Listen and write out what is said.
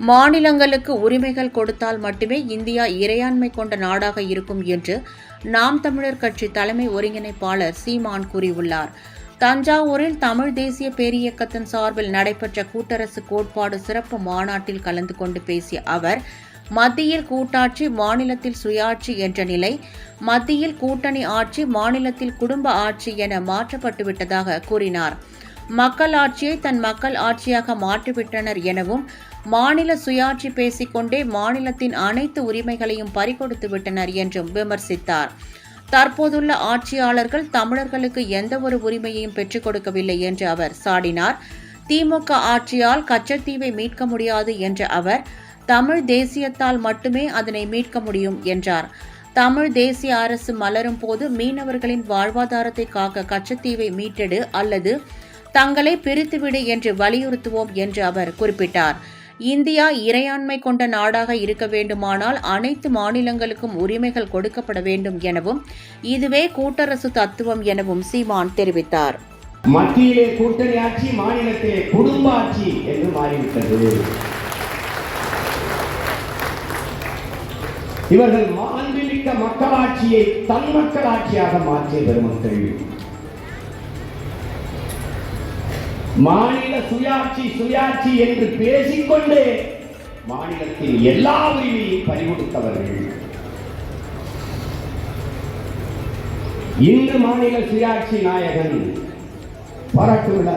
மாநிலங்களுக்கு உரிமைகள் கொடுத்தால் மட்டுமே இந்தியா இறையாண்மை கொண்ட நாடாக இருக்கும் என்று நாம் தமிழர் கட்சி தலைமை ஒருங்கிணைப்பாளர் சீமான் கூறியுள்ளார். தஞ்சாவூரில் தமிழ் தேசிய பேரியக்கத்தின் சார்பில் நடைபெற்ற கூட்டரசு கோட்பாடு சிறப்பு மாநாட்டில் கலந்து கொண்டு பேசிய அவர், மத்தியில் கூட்டாட்சி, மாநிலத்தில் சுயாட்சி என்ற நிலை மத்தியில் கூட்டணி ஆட்சி, மாநிலத்தில் குடும்ப ஆட்சி என மாற்றப்பட்டுவிட்டதாக கூறினார். மக்கள் ஆட்சியை தன் மக்கள் ஆட்சியாக மாற்றிவிட்டனர் எனவும், மாநில சுயாட்சி பேசிக்கொண்டே மாநிலத்தின் அனைத்து உரிமைகளையும் பறிகொடுத்து விட்டனர் என்றும் விமர்சித்தார். தற்போதுள்ள ஆட்சியாளர்கள் தமிழர்களுக்கு எந்தவொரு உரிமையையும் பெற்றுக் கொடுக்கவில்லை என்று அவர் சாடினார். திமுக ஆட்சியால் கச்சத்தீவை மீட்க முடியாது என்ற அவர், தமிழ் தேசியத்தால் மட்டுமே அதனை மீட்க முடியும் என்றார். தமிழ் தேசிய அரசு மலரும் போது மீனவர்களின் வாழ்வாதாரத்தை காக்க கச்சத்தீவை மீட்டெடு அல்லது தங்களை பிரித்துவிடு என்று வலியுறுத்துவோம் என்று அவர் குறிப்பிட்டார். இந்தியா இறையாண்மை கொண்ட நாடாக இருக்க வேண்டுமானால் அனைத்து மாநிலங்களுக்கும் உரிமைகள் கொடுக்கப்பட வேண்டும் எனவும், இதுவே கூட்டரசு தத்துவம் எனவும் சீமான் தெரிவித்தார். மத்தியிலே கூட்டணி ஆட்சி, மாநிலத்திலே குடும்ப ஆட்சி என்று மாறிவிட்டது. இவர்கள் மாண்புமிக்க மக்களாட்சியை தன் மக்களாட்சியாக மாற்றிய பெருமக்கள். மாநில சுயாட்சி சுயாட்சி என்று பேசிக்கொண்டே மாநிலத்தின் எல்லா உரிமையும் பறிகொடுத்தவர்கள். இன்று மாநில சுயாட்சி நாயகன் பாராட்டு விழா